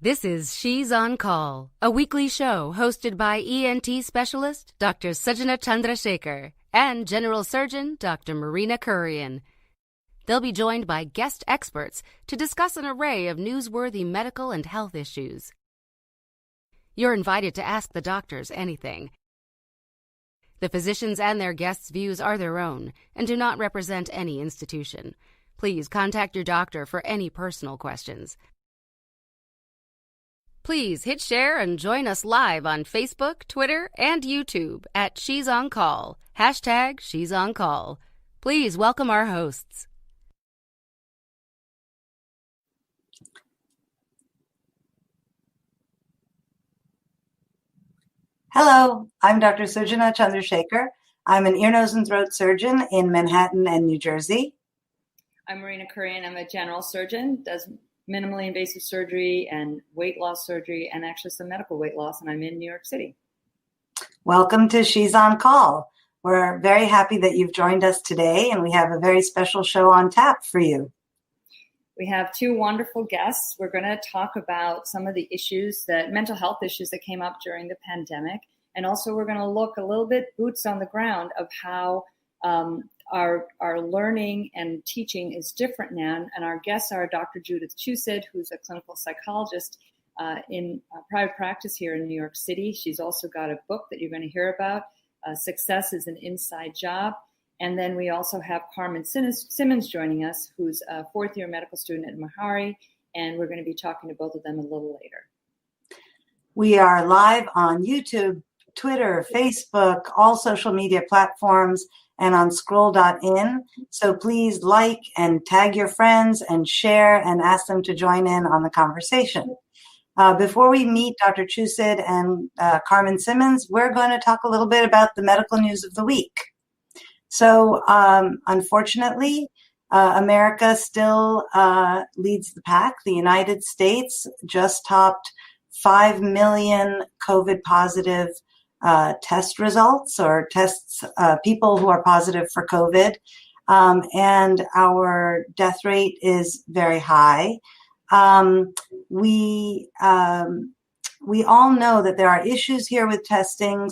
This is She's on Call, a weekly show hosted by ENT specialist Dr. Sujana Chandrasekhar and General Surgeon Dr. Marina Kurian. They'll be joined by guest experts to discuss an array of newsworthy medical and health issues. You're invited to ask the doctors anything. The physicians and their guests' views are their own and do not represent any institution. Please contact your doctor for any personal questions. Please hit share and join us live on Facebook, Twitter, and YouTube at She's on Call, hashtag She's on Call. Please welcome our hosts. Hello, I'm Dr. Sujana Chandrasekhar. I'm an ear, nose, and throat surgeon in Manhattan and New Jersey. I'm Marina Kurian. I'm a general surgeon, does minimally invasive surgery and weight loss surgery and actually some medical weight loss, and I'm in New York City. Welcome to She's on Call. We're very happy that you've joined us today, and we have a very special show on tap for you. We have two wonderful guests. We're going to talk about some of the issues mental health issues that came up during the pandemic. And also we're going to look a little bit boots on the ground of how our learning and teaching is different now. And our guests are Dr. Judith Chusid, who's a clinical psychologist in private practice here in New York City. She's also got a book that you're going to hear about, Success is an Inside Job. And then we also have Carmen Simmons joining us, who's a fourth-year medical student at Mahari, and we're going to be talking to both of them a little later. We are live on YouTube, Twitter, Facebook, all social media platforms, and on scroll.in. So please like and tag your friends and share and ask them to join in on the conversation. Before we meet Dr. Chusid and Carmen Simmons, we're going to talk a little bit about the medical news of the week. So unfortunately, America still leads the pack. The United States just topped 5 million COVID positive test results or tests, people who are positive for COVID. And our death rate is very high. We all know that there are issues here with testing.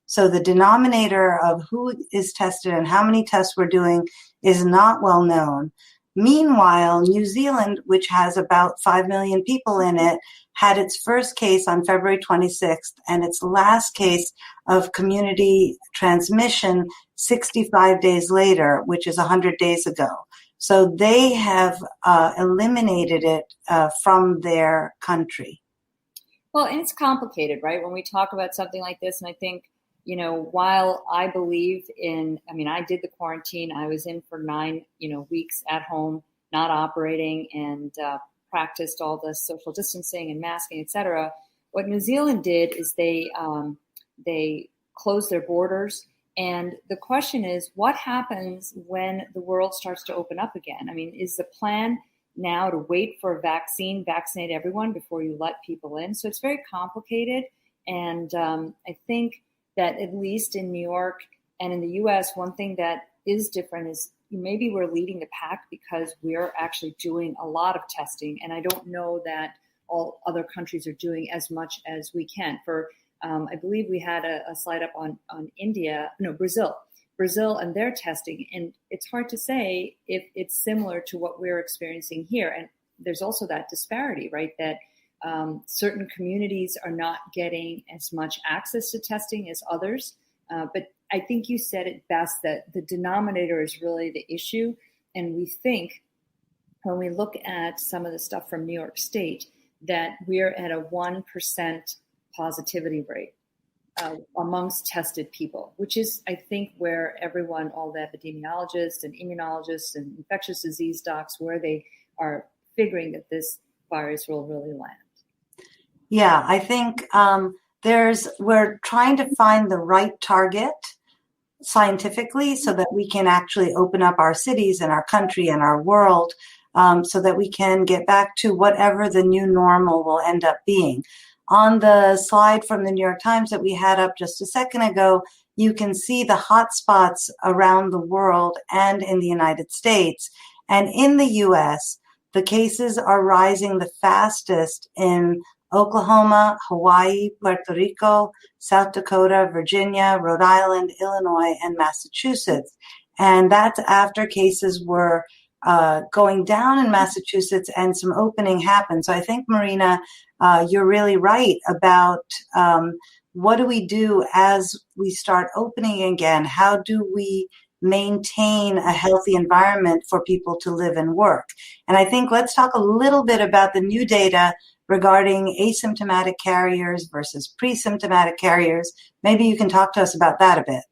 So the denominator of who is tested and how many tests we're doing is not well known. Meanwhile, New Zealand, which has about 5 million people in it, had its first case on February 26th and its last case of community transmission 65 days later, which is 100 days ago. So they have eliminated it from their country. Well, and it's complicated, right? When we talk about something like this, and I think, while I believe I did the quarantine. I was in for 9, weeks at home, not operating, and practiced all the social distancing and masking, et cetera. What New Zealand did is they closed their borders. And the question is, what happens when the world starts to open up again? I mean, is the plan now to wait for a vaccine, vaccinate everyone before you let people in? So it's very complicated. And I think that at least in New York and in the US, one thing that is different is maybe we're leading the pack because we're actually doing a lot of testing. And I don't know that all other countries are doing as much as we can. I believe we had a slide up on Brazil and their testing. And it's hard to say if it's similar to what we're experiencing here. And there's also that disparity, right? That certain communities are not getting as much access to testing as others. But I think you said it best that the denominator is really the issue. And we think when we look at some of the stuff from New York State, that we're at a 1% positivity rate amongst tested people, which is, I think, where everyone, all the epidemiologists and immunologists and infectious disease docs, where they are figuring that this virus will really land. Yeah, I think we're trying to find the right target scientifically so that we can actually open up our cities and our country and our world so that we can get back to whatever the new normal will end up being. On the slide from the New York Times that we had up just a second ago, you can see the hot spots around the world and in the United States. And in the US, the cases are rising the fastest in Oklahoma, Hawaii, Puerto Rico, South Dakota, Virginia, Rhode Island, Illinois, and Massachusetts. And that's after cases were going down in Massachusetts and some opening happened. So I think, Marina, you're really right about what do we do as we start opening again? How do we maintain a healthy environment for people to live and work? And I think let's talk a little bit about the new data regarding asymptomatic carriers versus pre-symptomatic carriers. Maybe you can talk to us about that a bit.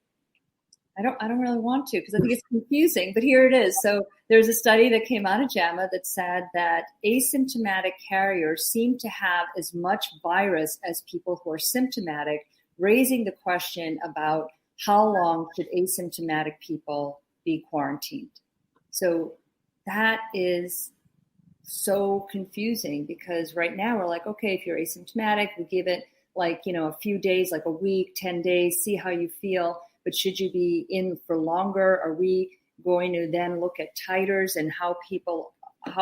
I don't really want to, because I think it's confusing, but here it is. So there's a study that came out of JAMA that said that asymptomatic carriers seem to have as much virus as people who are symptomatic, raising the question about how long should asymptomatic people be quarantined. So that is so confusing, because right now we're like, okay, if you're asymptomatic, we give it like, a few days, like a week, 10 days, see how you feel. But should you be in for longer? Are we going to then look at titers and how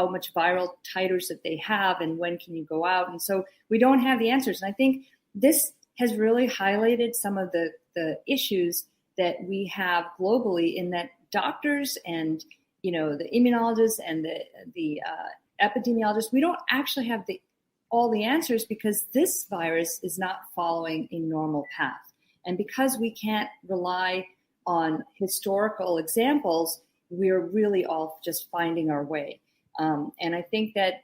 much viral titers that they have, and when can you go out? And so we don't have the answers. And I think this has really highlighted some of the issues that we have globally, in that doctors and, the immunologists and the epidemiologists, we don't actually have all the answers, because this virus is not following a normal path. And because we can't rely on historical examples, we're really all just finding our way. And I think that,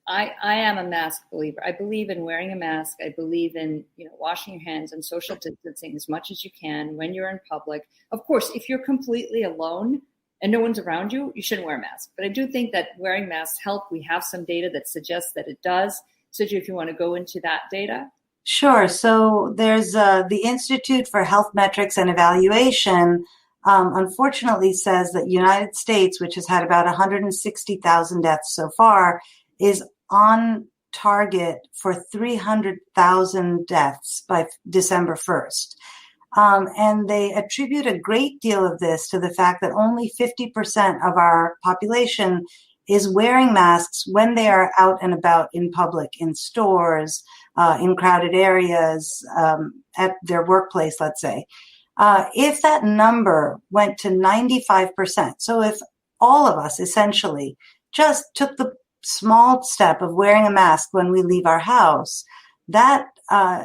I am a mask believer. I believe in wearing a mask. I believe in, washing your hands and social distancing as much as you can when you're in public. Of course, if you're completely alone and no one's around you, you shouldn't wear a mask. But I do think that wearing masks help. We have some data that suggests that it does. Suju, if you want to go into that data. Sure. So there's the Institute for Health Metrics and Evaluation, unfortunately says that United States, which has had about 160,000 deaths so far, is on target for 300,000 deaths by December 1st. And they attribute a great deal of this to the fact that only 50% of our population is wearing masks when they are out and about in public, in stores, in crowded areas, at their workplace, let's say. If that number went to 95%, so if all of us essentially just took the small step of wearing a mask when we leave our house, that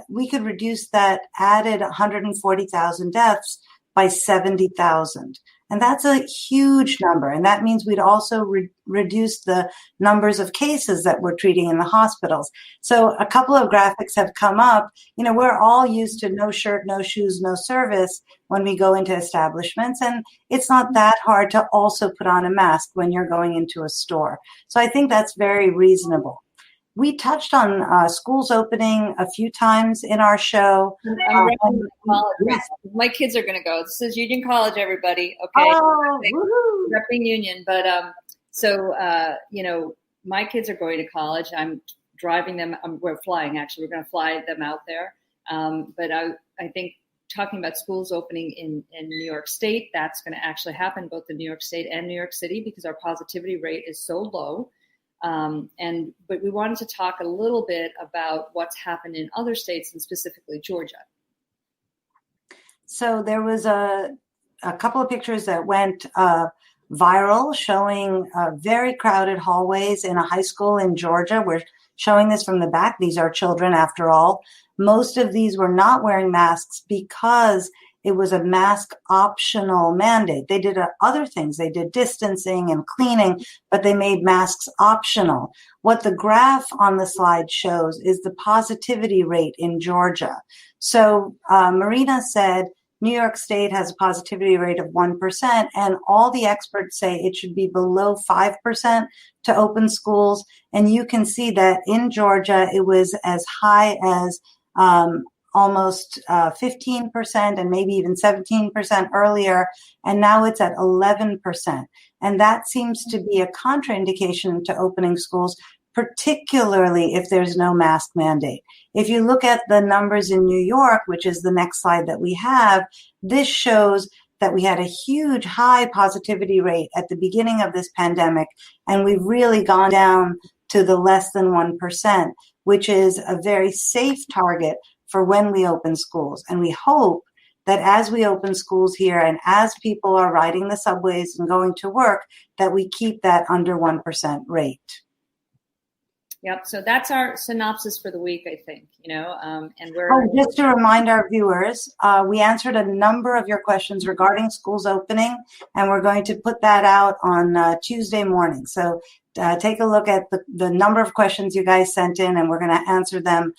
we could reduce that added 140,000 deaths by 70,000. And that's a huge number. And that means we'd also reduce the numbers of cases that we're treating in the hospitals. So a couple of graphics have come up. We're all used to no shirt, no shoes, no service when we go into establishments. And it's not that hard to also put on a mask when you're going into a store. So I think that's very reasonable. We touched on schools opening a few times in our show. Yes. My kids are going to go. This is Union College, everybody. Okay. Repping Union. But my kids are going to college. I'm driving them. We're flying, actually. We're going to fly them out there. But I think talking about schools opening in New York State, that's going to actually happen both in New York State and New York City, because our positivity rate is so low. But we wanted to talk a little bit about what's happened in other states, and specifically Georgia. So there was a couple of pictures that went viral showing very crowded hallways in a high school in Georgia. We're showing this from the back. These are children, after all. Most of these were not wearing masks because it was a mask optional mandate. They did other things. They did distancing and cleaning, but they made masks optional. What the graph on the slide shows is the positivity rate in Georgia. So Marina said New York State has a positivity rate of 1%, and all the experts say it should be below 5% to open schools. And you can see that in Georgia, it was as high as almost 15% and maybe even 17% earlier, and now it's at 11%. And that seems to be a contraindication to opening schools, particularly if there's no mask mandate. If you look at the numbers in New York, which is the next slide that we have, this shows that we had a huge high positivity rate at the beginning of this pandemic, and we've really gone down to the less than 1%, which is a very safe target for when we open schools. And we hope that as we open schools here and as people are riding the subways and going to work, that we keep that under 1% rate. Yep. So that's our synopsis for the week, I think, and we're just to remind our viewers, we answered a number of your questions regarding schools opening, and we're going to put that out on Tuesday morning. So take a look at the number of questions you guys sent in, and we're going to answer them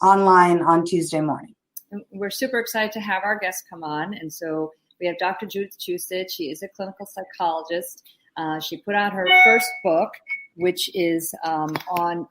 online on Tuesday morning. And we're super excited to have our guests come on. And so we have Dr. Judith Chusid. She is a clinical psychologist. She put out her first book, which is on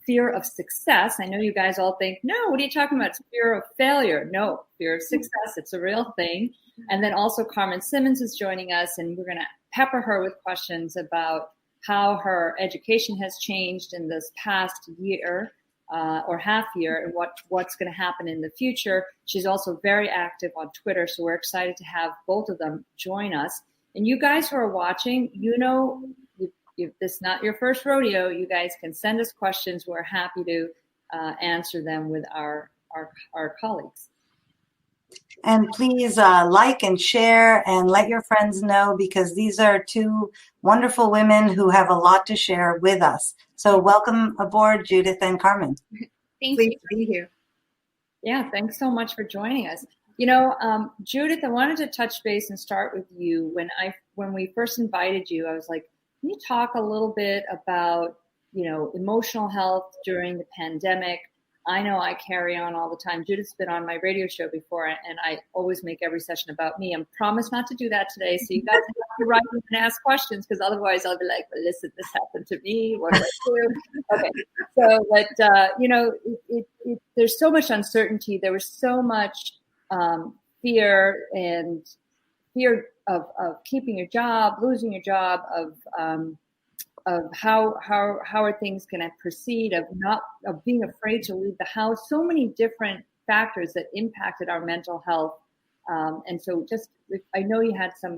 fear of success. I know you guys all think, no, what are you talking about? It's fear of failure. No, fear of success. It's a real thing. And then also Carmen Simmons is joining us, and we're going to pepper her with questions about how her education has changed in this past year or half year, and what's going to happen in the future. She's also very active on Twitter, so we're excited to have both of them join us. And you guys who are watching, if this is not your first rodeo, you guys can send us questions. We're happy to answer them with our colleagues. And please like and share and let your friends know, because these are two wonderful women who have a lot to share with us. So welcome aboard, Judith and Carmen. Pleased to be here. Yeah, thanks so much for joining us. Judith, I wanted to touch base and start with you. When we first invited you, I was like, can you talk a little bit about, emotional health during the pandemic? I know I carry on all the time. Judith's been on my radio show before, and I always make every session about me. I promise not to do that today. So you guys have to write and ask questions, because otherwise I'll be like, well, listen, this happened to me. What do I do? Okay. So, but, there's so much uncertainty. There was so much fear of keeping your job, losing your job, of how are things going to proceed, of being afraid to leave the house. So many different factors that impacted our mental health. And so I know you had some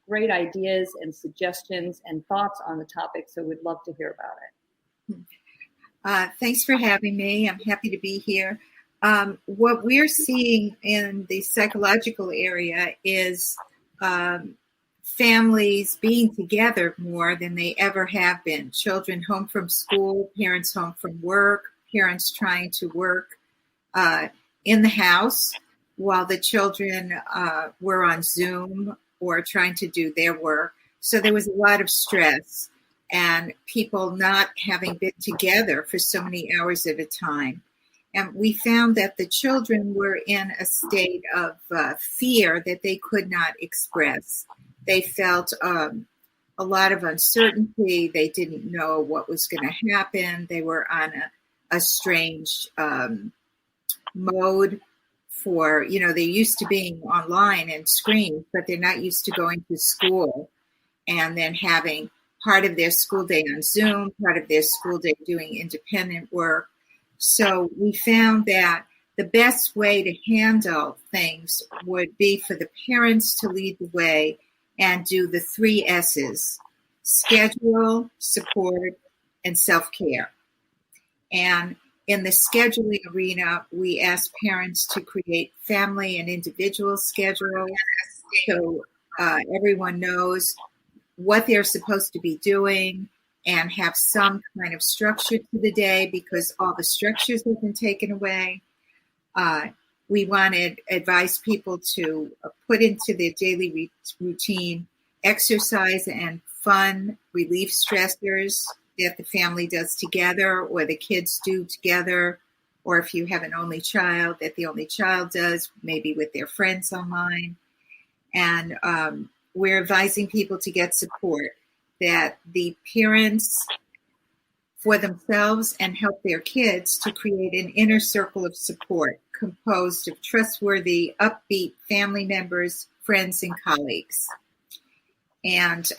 great ideas and suggestions and thoughts on the topic, so we'd love to hear about it. Thanks for having me. I'm happy to be here. What we're seeing in the psychological area is families being together more than they ever have been. Children home from school, parents home from work, parents trying to work in the house while the children were on Zoom or trying to do their work. So there was a lot of stress and people not having been together for so many hours at a time. And we found that the children were in a state of fear that they could not express. They felt a lot of uncertainty. They didn't know what was going to happen. They were on a strange mode for, they're used to being online and screens, but they're not used to going to school and then having part of their school day on Zoom, part of their school day doing independent work. So we found that the best way to handle things would be for the parents to lead the way and do the 3 S's: schedule, support, and self-care. And in the scheduling arena, we ask parents to create family and individual schedules so everyone knows what they're supposed to be doing and have some kind of structure to the day, because all the structures have been taken away. We want to advise people to put into their daily routine exercise and fun relief stressors that the family does together or the kids do together, or if you have an only child, that the only child does, maybe with their friends online. And we're advising people to get support, that the parents for themselves and help their kids to create an inner circle of support composed of trustworthy, upbeat family members, friends, and colleagues. And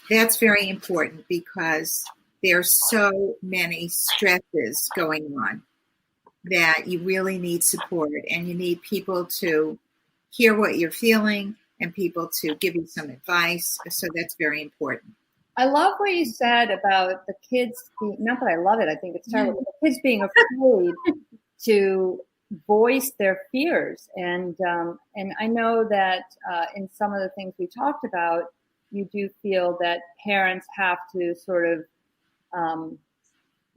that's very important because there's so many stresses going on that you really need support, and you need people to hear what you're feeling and people to give you some advice. So that's very important. I love what you said about the kids being, not that I love it, I think it's terrible, but the kids being afraid to voice their fears. And I know that in some of the things we talked about, you do feel that parents have to sort of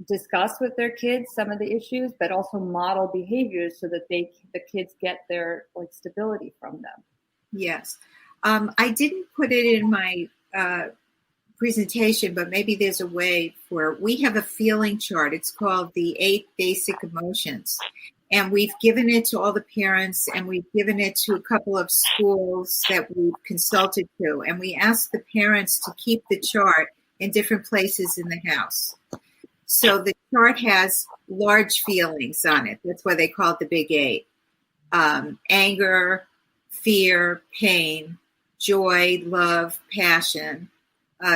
discuss with their kids some of the issues, but also model behaviors so that the kids get their stability from them. Yes. I didn't put it in my presentation, but maybe there's a way we have a feeling chart. It's called the 8 Basic Emotions. And we've given it to all the parents, and we've given it to a couple of schools that we've consulted to. And we asked the parents to keep the chart in different places in the house. So the chart has large feelings on it. That's why they call it the Big 8. Anger, fear, pain, joy, love, passion,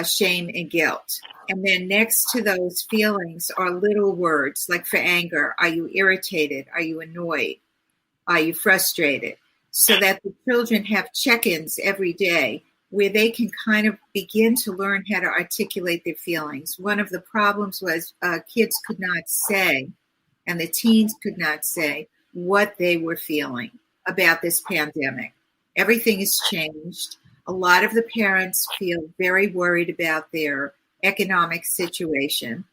shame, and guilt. And then next to those feelings are little words, like for anger, are you irritated? Are you annoyed? Are you frustrated? So that the children have check-ins every day where they can kind of begin to learn how to articulate their feelings. One of the problems was kids could not say, and the teens could not say what they were feeling about this pandemic. Everything has changed. A lot of the parents feel very worried about their economic situation.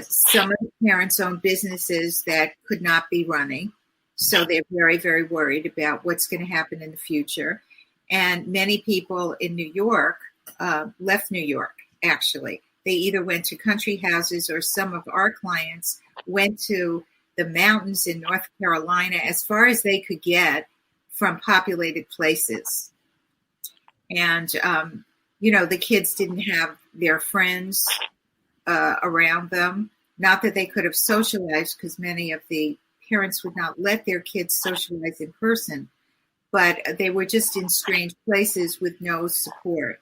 Some of the parents own businesses that could not be running. So they're very, very worried about what's going to happen in the future. And many people in New York left New York, actually. They either went to country houses, or some of our clients went to the mountains in North Carolina as far as they could get from populated places. And, the kids didn't have their friends around them. Not that they could have socialized, because many of the parents would not let their kids socialize in person, but they were just in strange places with no support.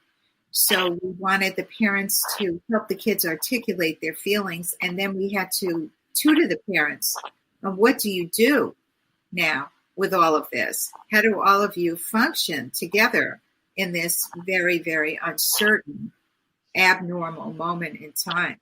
So we wanted the parents to help the kids articulate their feelings, and then we had to tutor the parents on what do you do now with all of this? How do all of you function together in this very, very uncertain, abnormal moment in time?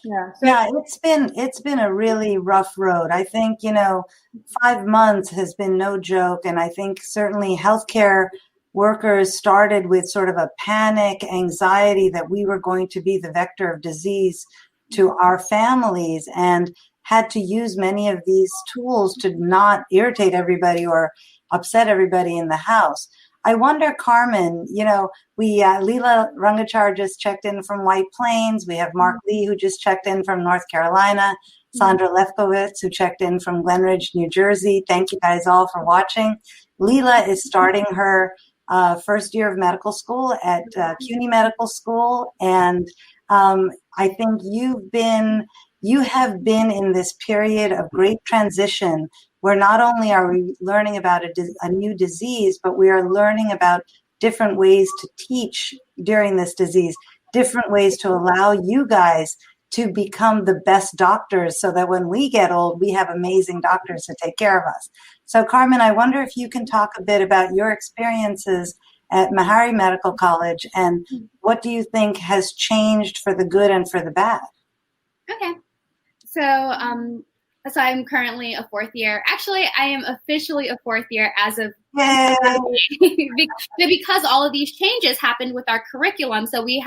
Yeah, it's been a really rough road. I think, 5 months has been no joke. And I think certainly healthcare workers started with sort of a panic, anxiety that we were going to be the vector of disease to our families, and had to use many of these tools to not irritate everybody or upset everybody in the house. I wonder, Carmen, Leela Rangachar just checked in from White Plains. We have Mark Lee, who just checked in from North Carolina. Sandra Lefkowitz, who checked in from Glenridge, New Jersey. Thank you guys all for watching. Leela is starting her first year of medical school at CUNY Medical School. And I think you have been in this period of great transition, where not only are we learning about a new disease, but we are learning about different ways to teach during this disease, different ways to allow you guys to become the best doctors, so that when we get old, we have amazing doctors to take care of us. So Carmen, I wonder if you can talk a bit about your experiences at Meharry Medical College, and what do you think has changed for the good and for the bad? Okay. So I'm currently a 4th year. Actually, I am officially a 4th year as of because all of these changes happened with our curriculum. So we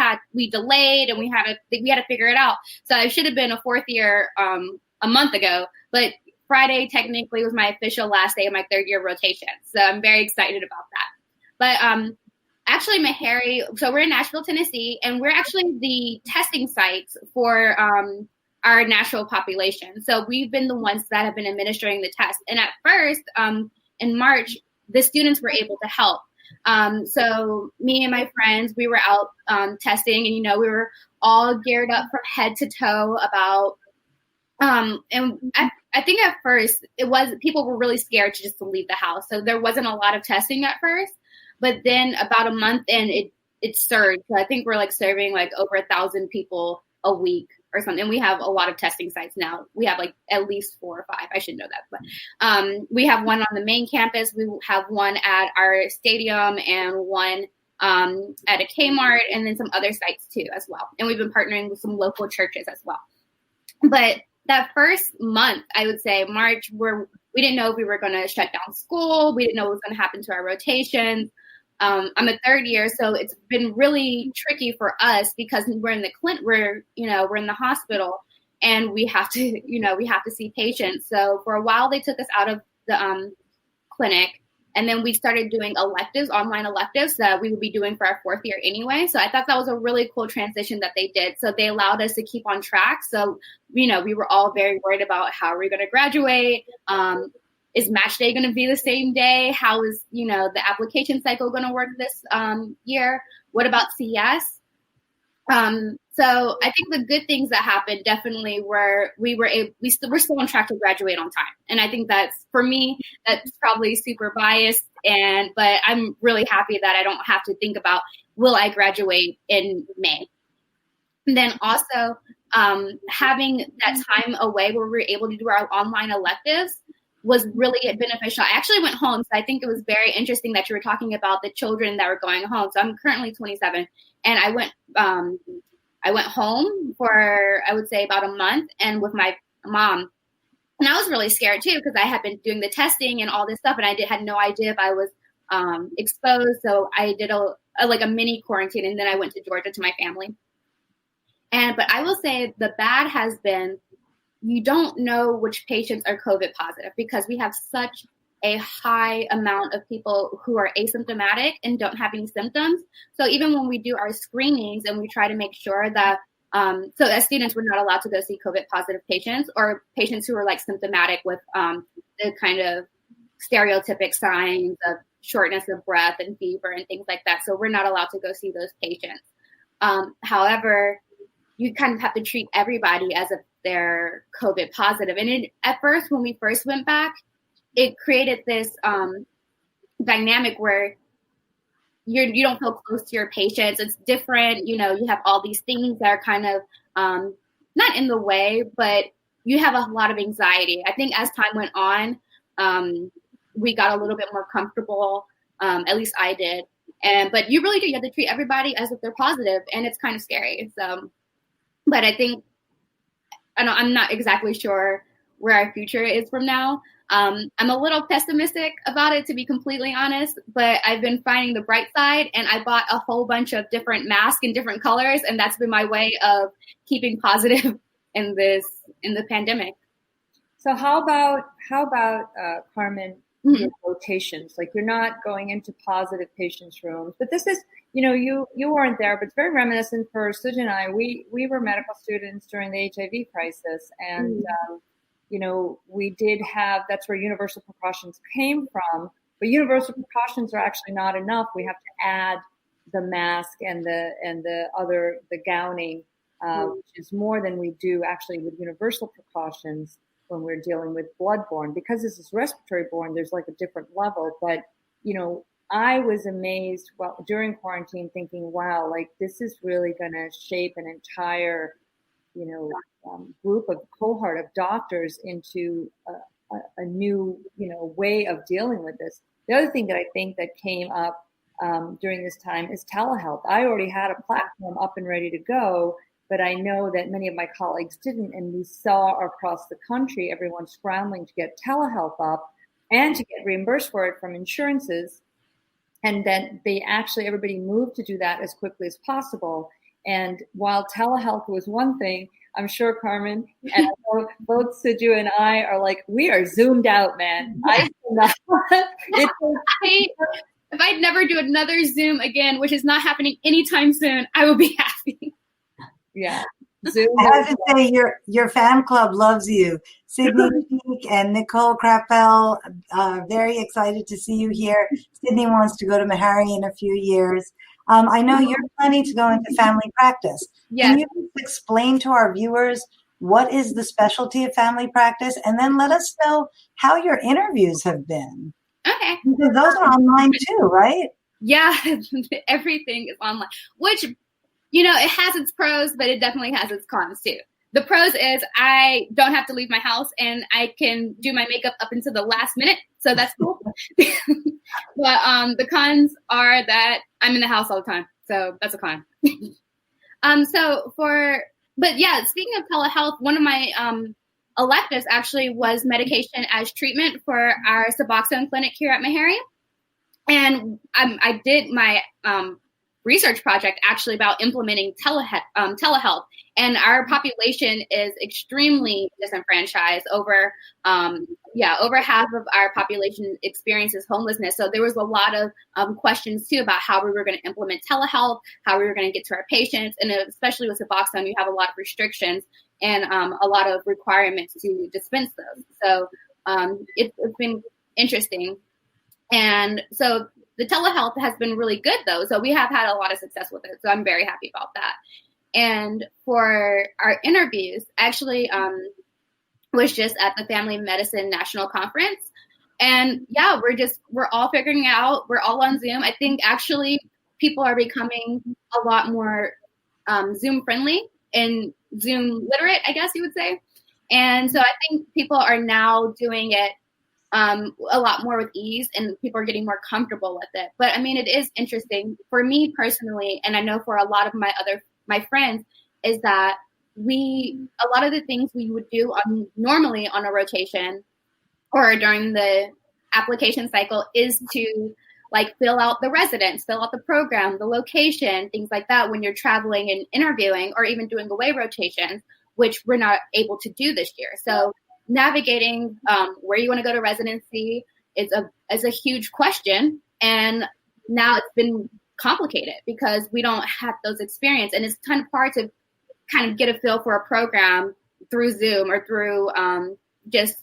delayed, and we had to figure it out. So I should have been a 4th year a month ago, but Friday technically was my official last day of my 3rd year rotation. So I'm very excited about that. But actually, Meharry, so we're in Nashville, Tennessee, and we're actually the testing sites for our national population. So we've been the ones that have been administering the test. And at first, in March, the students were able to help. So me and my friends, we were out testing, and, we were all geared up from head to toe about, and I think at first people were really scared to just leave the house. So there wasn't a lot of testing at first, but then about a month in, it surged. So I think we're serving over 1,000 people a week or something. We have a lot of testing sites now. We have like at least 4 or 5. I should know that. But we have one on the main campus. We have one at our stadium and one at a Kmart, and then some other sites too as well. And we've been partnering with some local churches as well. But that first month, I would say March, we didn't know if we were going to shut down school. We didn't know what was going to happen to our rotations. I'm a third year, so it's been really tricky for us because we're in the hospital, and we have to see patients. So for a while, they took us out of the clinic. And then we started doing electives, online electives that we would be doing for our 4th year anyway. So I thought that was a really cool transition that they did. So they allowed us to keep on track. So, we were all very worried about how are we going to graduate? Is match day going to be the same day? How is, the application cycle going to work this year? What about CS? So I think the good things that happened definitely were we're still on track to graduate on time. And I think for me, that's probably super biased. But I'm really happy that I don't have to think about, will I graduate in May? And then also having that time away where we were able to do our online electives was really beneficial. I actually went home. So I think it was very interesting that you were talking about the children that were going home. So I'm currently 27, and I went home for, I would say, about a month, and with my mom. And I was really scared too, because I had been doing the testing and all this stuff, and I had no idea if I was exposed. So I did a mini quarantine, and then I went to Georgia to my family. But I will say the bad has been, you don't know which patients are COVID positive, because we have such a high amount of people who are asymptomatic and don't have any symptoms. So even when we do our screenings and we try to make sure that, so as students, we're not allowed to go see COVID positive patients or patients who are like symptomatic with the kind of stereotypic signs of shortness of breath and fever and things like that. So we're not allowed to go see those patients. However, you kind of have to treat everybody as if they're COVID positive. And at first, when we first went back, it created this dynamic where you don't feel close to your patients. It's different. You have all these things that are kind of not in the way, but you have a lot of anxiety. I think as time went on, we got a little bit more comfortable. At least I did. But you really do. You have to treat everybody as if they're positive, and it's kind of scary. So, but I think, I'm not exactly sure where our future is from now. I'm a little pessimistic about it, to be completely honest, but I've been finding the bright side, and I bought a whole bunch of different masks in different colors, and that's been my way of keeping positive in the pandemic. So how about Carmen, your rotations? Like, you're not going into positive patients' rooms, but this is, you weren't there, but it's very reminiscent for Suja and I. We were medical students during the HIV crisis, and we did have, that's where universal precautions came from, but universal precautions are actually not enough. We have to add the mask and the gowning, which is more than we do actually with universal precautions when we're dealing with bloodborne. Because this is respiratory borne, there's like a different level. But, I was amazed during quarantine, thinking, wow, like this is really going to shape an entire group of cohort of doctors into a new, way of dealing with this. The other thing that I think that came up during this time is telehealth. I already had a platform up and ready to go, but I know that many of my colleagues didn't. And we saw across the country, everyone scrambling to get telehealth up and to get reimbursed for it from insurances. And then everybody moved to do that as quickly as possible. And while telehealth was one thing, I'm sure Carmen and both Suju and I are like, we are zoomed out, man. If I'd never do another Zoom again, which is not happening anytime soon, I will be happy. Yeah. Zoom. I have to say, your fan club loves you. Sydney Peak and Nicole Krappel, very excited to see you here. Sydney wants to go to Meharry in a few years. I know you're planning to go into family practice. Yes. Can you explain to our viewers what is the specialty of family practice, and then let us know how your interviews have been? Okay. Because those are online too, right? Yeah, everything is online, which, it has its pros, but it definitely has its cons too. The pros is I don't have to leave my house and I can do my makeup up until the last minute. So that's cool. But the cons are that I'm in the house all the time. So that's a con. But yeah, speaking of telehealth, one of my electives actually was medication as treatment for our Suboxone clinic here at Meharry. And I did my research project actually about implementing telehealth. And our population is extremely disenfranchised. Over half of our population experiences homelessness. So there was a lot of questions too about how we were going to implement telehealth, how we were going to get to our patients. And especially with Suboxone, you have a lot of restrictions and a lot of requirements to dispense those. So it's been interesting. And so the telehealth has been really good though. So we have had a lot of success with it. So I'm very happy about that. And for our interviews, actually was just at the Family Medicine National Conference. And yeah, we're all figuring it out. We're all on Zoom. I think actually people are becoming a lot more Zoom friendly and Zoom literate, I guess you would say. And so I think people are now doing it a lot more with ease, and people are getting more comfortable with it. But I mean, it is interesting for me personally, and I know for a lot of my friends, is that a lot of the things we would do normally on a rotation or during the application cycle is to like fill out the residence, fill out the program, the location, things like that when you're traveling and interviewing or even doing away rotations, which we're not able to do this year. So navigating where you want to go to residency is a huge question. And now it's been complicated because we don't have those experience. And it's kind of hard to kind of get a feel for a program through Zoom or through just,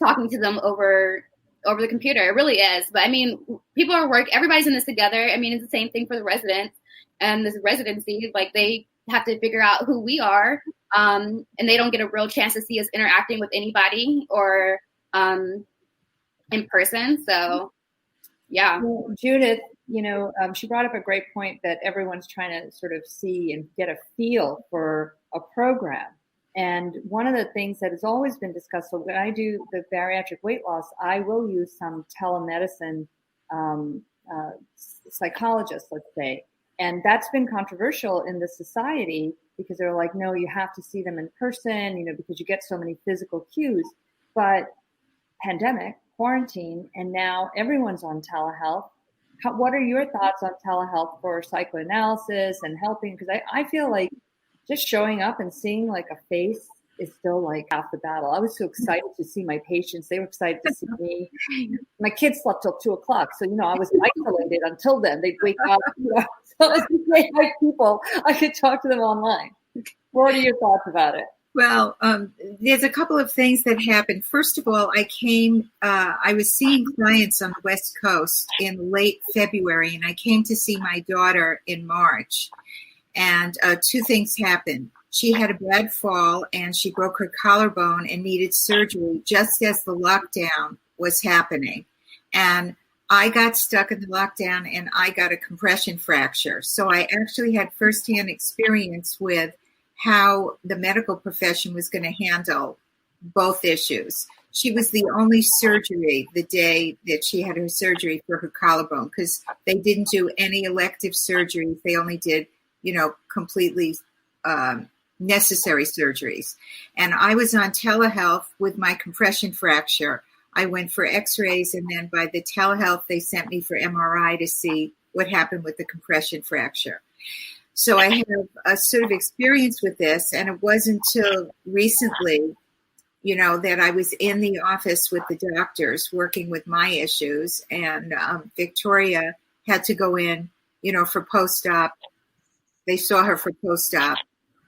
talking to them over the computer. It really is. But I mean, people are everybody's in this together. I mean, it's the same thing for the residents and this residency. Like they have to figure out who we are. And they don't get a real chance to see us interacting with anybody or in person. So, yeah. Well, Judith, she brought up a great point that everyone's trying to sort of see and get a feel for a program. And one of the things that has always been discussed, so when I do the bariatric weight loss, I will use some telemedicine psychologists, let's say. And that's been controversial in the society because they're like, no, you have to see them in person, because you get so many physical cues. But pandemic, quarantine, and now everyone's on telehealth. What are your thoughts on telehealth for psychoanalysis and helping? Because I feel like just showing up and seeing like a face is still like half the battle. I was so excited to see my patients. They were excited to see me. My kids slept till 2:00. So, I was isolated until then. They'd wake up. So it's great like people. I could talk to them online. What are your thoughts about it? Well, there's a couple of things that happened. First of all, I was seeing clients on the West Coast in late February, and I came to see my daughter in March. And two things happened. She had a bad fall, and she broke her collarbone and needed surgery just as the lockdown was happening. And I got stuck in the lockdown, and I got a compression fracture. So I actually had firsthand experience with how the medical profession was going to handle both issues. She was the only surgery the day that she had her surgery for her collarbone because they didn't do any elective surgeries. They only did, completely necessary surgeries. And I was on telehealth with my compression fracture. I went for x-rays, and then by the telehealth, they sent me for MRI to see what happened with the compression fracture. So I have a sort of experience with this, and it wasn't until recently, that I was in the office with the doctors working with my issues, and Victoria had to go in, for post-op. They saw her for post-op,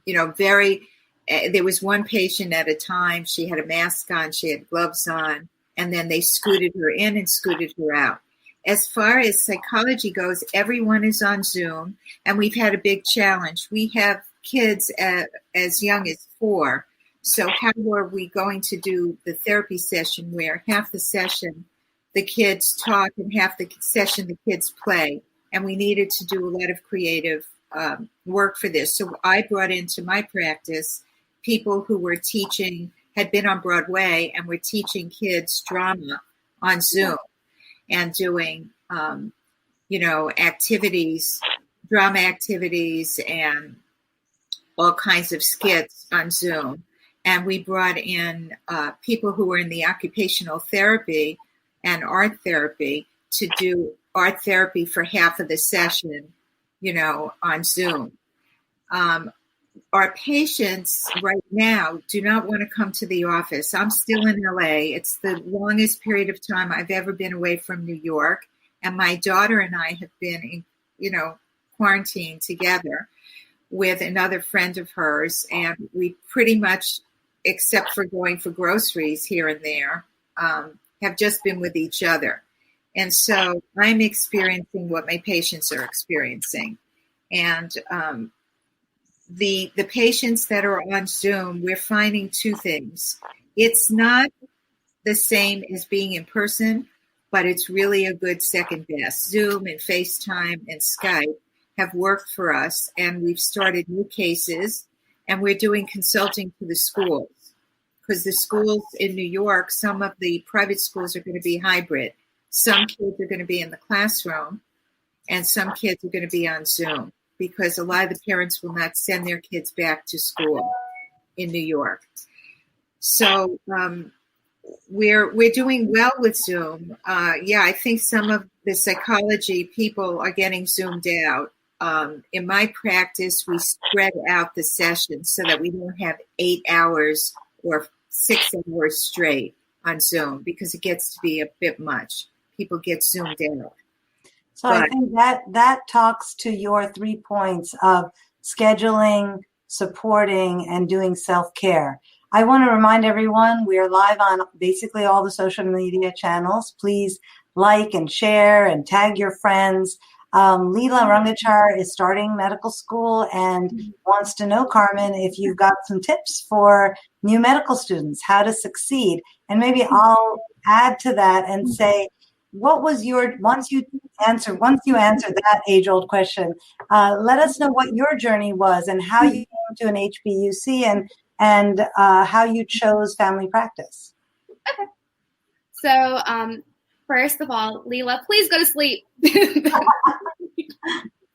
there was one patient at a time. She had a mask on, she had gloves on, and then they scooted her in and scooted her out. As far as psychology goes, everyone is on Zoom, and we've had a big challenge. We have kids as young as 4. So how are we going to do the therapy session where half the session the kids talk and half the session the kids play? and we needed to do a lot of creative work for this. So I brought into my practice people who were teaching, had been on Broadway, and were teaching kids drama on Zoom and doing, activities, drama activities, and all kinds of skits on Zoom. And we brought in people who were in the occupational therapy and art therapy to do art therapy for half of the session, on Zoom. Our patients right now do not want to come to the office. I'm still in LA. It's the longest period of time I've ever been away from New York. And my daughter and I have been, quarantined together with another friend of hers. And we pretty much, except for going for groceries here and there, have just been with each other. And so I'm experiencing what my patients are experiencing. And the patients that are on Zoom, we're finding two things. It's not the same as being in person, but it's really a good second best. Zoom and FaceTime and Skype have worked for us, and we've started new cases, and we're doing consulting to the schools, because the schools in New York, some of the private schools are going to be hybrid. Some kids are going to be in the classroom, and some kids are going to be on Zoom, because a lot of the parents will not send their kids back to school in New York. So we're doing well with Zoom. I think some of the psychology people are getting zoomed out. In my practice, we spread out the sessions so that we don't have 8 hours or 6 hours straight on Zoom, because it gets to be a bit much. People get zoomed out. So I think that talks to your 3 points of scheduling, supporting, and doing self-care. I want to remind everyone we are live on basically all the social media channels. Please like and share and tag your friends. Leela Rangachar is starting medical school and wants to know, Carmen, if you've got some tips for new medical students, how to succeed. And maybe I'll add to that and say, what was once you answer that age-old question, let us know what your journey was and how you came to an HBUC and how you chose family practice. Okay. So, first of all, Leela, please go to sleep.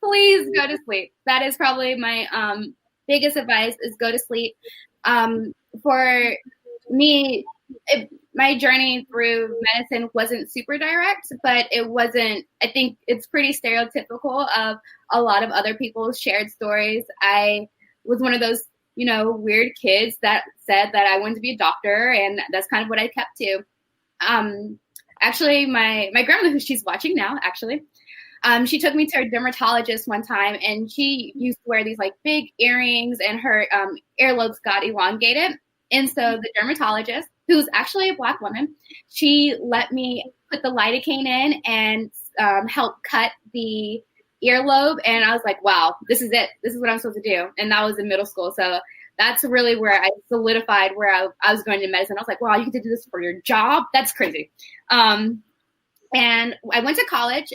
Please go to sleep. That is probably my biggest advice, is go to sleep. For me, my journey through medicine wasn't super direct, but it wasn't, I think it's pretty stereotypical of a lot of other people's shared stories. I was one of those, weird kids that said that I wanted to be a doctor, and that's kind of what I kept to. Actually, my grandmother, who she's watching now, actually, she took me to a dermatologist one time, and she used to wear these like big earrings, and her earlobes got elongated. And so the dermatologist, who's actually a Black woman, she let me put the lidocaine in and help cut the earlobe. And I was like, wow, this is it. This is what I'm supposed to do. And that was in middle school. So that's really where I solidified where I was going to medicine. I was like, wow, you get to do this for your job? That's crazy. And I went to college.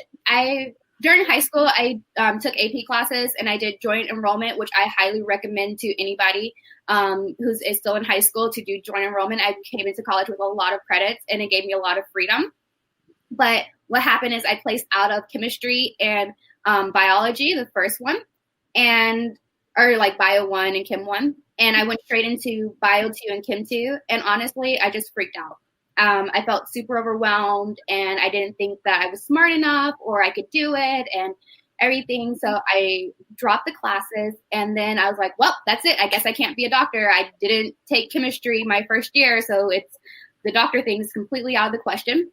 During high school, I took AP classes, and I did joint enrollment, which I highly recommend to anybody who's still in high school to do joint enrollment. I came into college with a lot of credits, and it gave me a lot of freedom. But what happened is I placed out of chemistry and biology, the first one, or like bio 1 and chem 1. And I went straight into bio 2 and chem 2. And honestly, I just freaked out. I felt super overwhelmed, and I didn't think that I was smart enough or I could do it and everything. So I dropped the classes, and then I was like, well, that's it. I guess I can't be a doctor. I didn't take chemistry my first year, so the doctor thing is completely out of the question.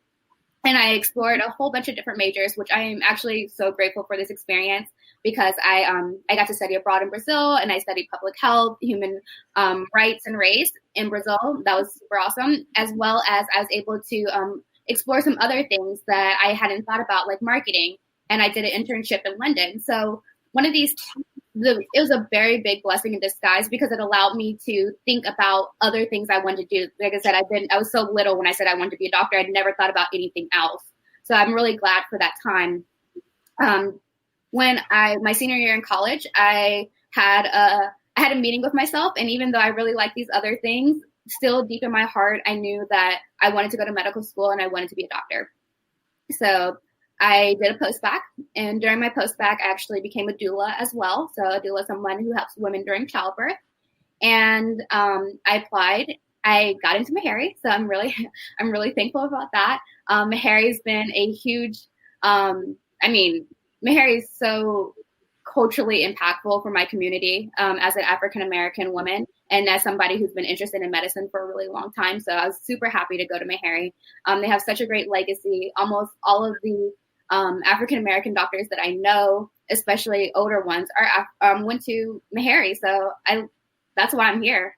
And I explored a whole bunch of different majors, which I am actually so grateful for this experience, because I got to study abroad in Brazil, and I studied public health, human rights, and race in Brazil. That was super awesome, as well as I was able to explore some other things that I hadn't thought about, like marketing. And I did an internship in London. So one of these, it was a very big blessing in disguise, because it allowed me to think about other things I wanted to do. Like I said, I was so little when I said I wanted to be a doctor. I'd never thought about anything else. So I'm really glad for that time. when my senior year in college, I had a meeting with myself. And even though I really like these other things, still deep in my heart, I knew that I wanted to go to medical school and I wanted to be a doctor. So I did a post-bac, and during my post-bac, I actually became a doula as well. So a doula is someone who helps women during childbirth. And I applied. I got into Meharry, so I'm really thankful about that. Meharry's been a huge, Meharry is so culturally impactful for my community as an African-American woman and as somebody who's been interested in medicine for a really long time. So I was super happy to go to Meharry. They have such a great legacy. Almost all of the African-American doctors that I know, especially older ones, went to Meharry. So that's why I'm here.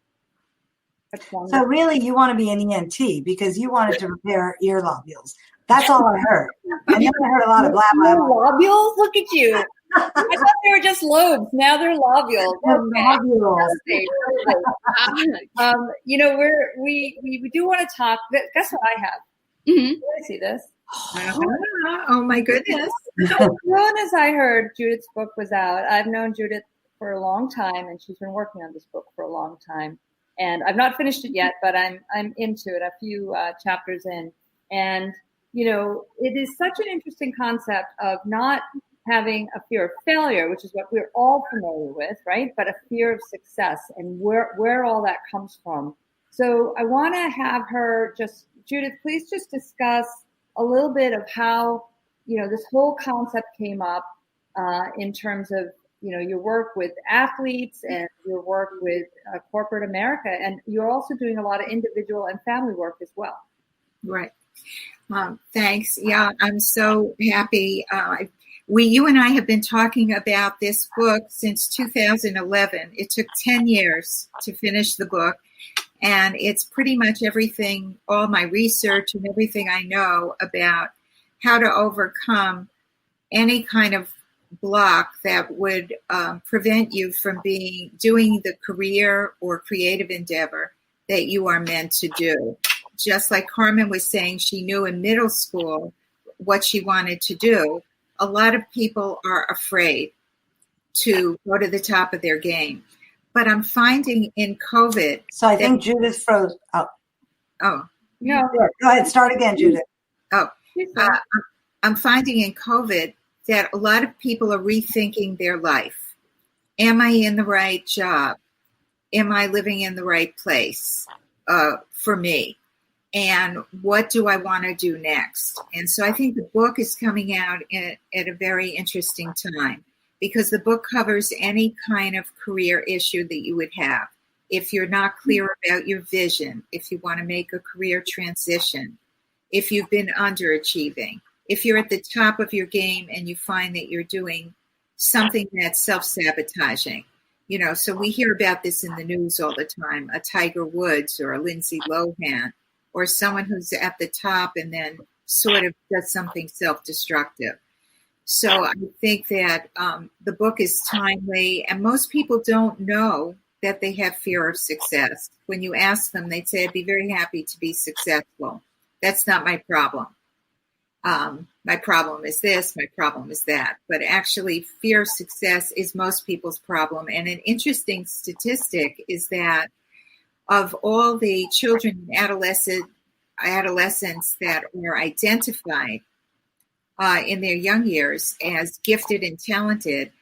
So really, you want to be an ENT because you wanted to repair ear lobules. That's all I heard. And then I heard a lot of blah, blah, blah. Lobules? Look at you. I thought they were just lobes. Now they're lobules. Lobules. We do want to talk. Guess what I have? Mm-hmm. Can I see this? Oh my goodness. As soon as I heard Judith's book was out, I've known Judith for a long time, and she's been working on this book for a long time. And I've not finished it yet, but I'm into it, a few chapters in. And, it is such an interesting concept of not having a fear of failure, which is what we're all familiar with, right? But a fear of success and where all that comes from. So I want to have her Judith, please just discuss a little bit of how, this whole concept came up in terms of, your work with athletes and your work with corporate America. And you're also doing a lot of individual and family work as well. Right. Thanks. Yeah, I'm so happy. You and I have been talking about this book since 2011. It took 10 years to finish the book. And it's pretty much everything, all my research and everything I know about how to overcome any kind of block that would prevent you from doing the career or creative endeavor that you are meant to do. Just like Carmen was saying, she knew in middle school what she wanted to do. A lot of people are afraid to go to the top of their game. But I'm finding in COVID. So I think Judith froze. Oh. No. Go ahead. Start again, Judith. I'm finding in COVID that a lot of people are rethinking their life. Am I in the right job? Am I living in the right place for me? And what do I want to do next? And so I think the book is coming out at a very interesting time because the book covers any kind of career issue that you would have. If you're not clear about your vision, if you want to make a career transition, if you've been underachieving, if you're at the top of your game and you find that you're doing something that's self-sabotaging. So we hear about this in the news all the time, a Tiger Woods or a Lindsay Lohan, or someone who's at the top and then sort of does something self-destructive. So I think that the book is timely, and most people don't know that they have fear of success. When you ask them, they'd say, I'd be very happy to be successful. That's not my problem. My problem is this, my problem is that. But actually, fear of success is most people's problem. And an interesting statistic is that of all the children and adolescents that are identified in their young years as gifted and talented,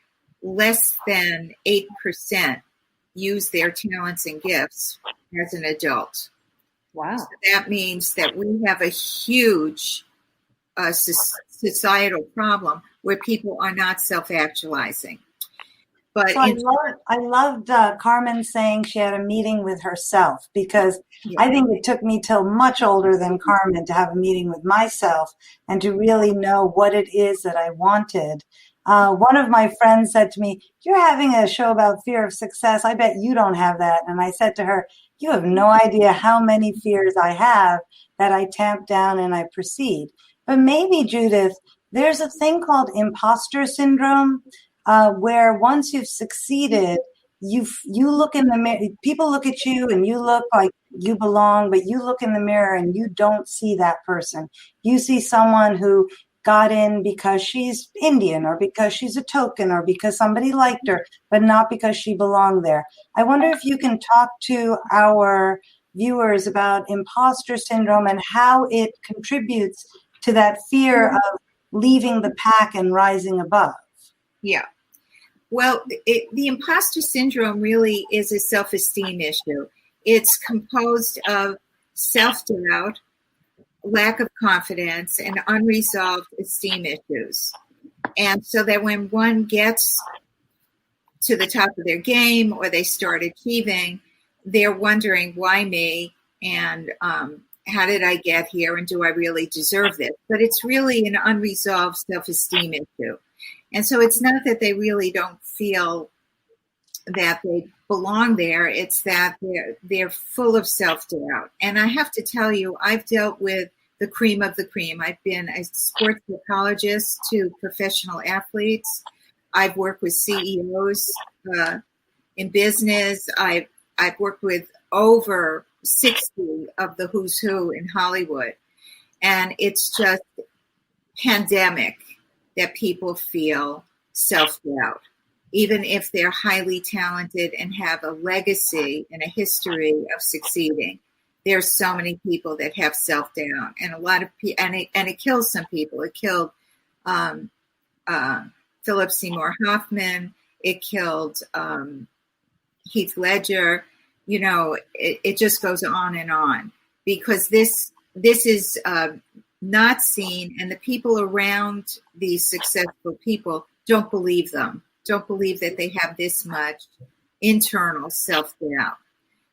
less than 8% use their talents and gifts as an adult. Wow. So that means that we have a huge societal problem where people are not self-actualizing. But so I loved Carmen saying she had a meeting with herself because I think it took me till much older than Carmen to have a meeting with myself and to really know what it is that I wanted. One of my friends said to me, you're having a show about fear of success. I bet you don't have that. And I said to her, you have no idea how many fears I have that I tamp down and I proceed. But maybe, Judith, there's a thing called imposter syndrome, where once you've succeeded, you look in the mirror, people look at you and you look like you belong, but you look in the mirror and you don't see that person. You see someone who got in because she's Indian or because she's a token or because somebody liked her, but not because she belonged there. I wonder if you can talk to our viewers about imposter syndrome and how it contributes to that fear of leaving the pack and rising above. Yeah. Well, the imposter syndrome really is a self-esteem issue. It's composed of self-doubt, lack of confidence, and unresolved esteem issues. And so that when one gets to the top of their game or they start achieving, they're wondering, why me? And how did I get here? And do I really deserve this? But it's really an unresolved self-esteem issue. And so it's not that they really don't feel that they belong there. It's that they're full of self-doubt. And I have to tell you, I've dealt with the cream of the cream. I've been a sports psychologist to professional athletes. I've worked with CEOs in business. I've worked with over 60 of the who's who in Hollywood. And it's just pandemic that people feel self-doubt, even if they're highly talented and have a legacy and a history of succeeding. There's so many people that have self-doubt, and a lot of people, and it kills some people. It killed Philip Seymour Hoffman. It killed Heath Ledger. You know, it just goes on because this is not seen, and the people around these successful people don't believe them. Don't believe that they have this much internal self-doubt.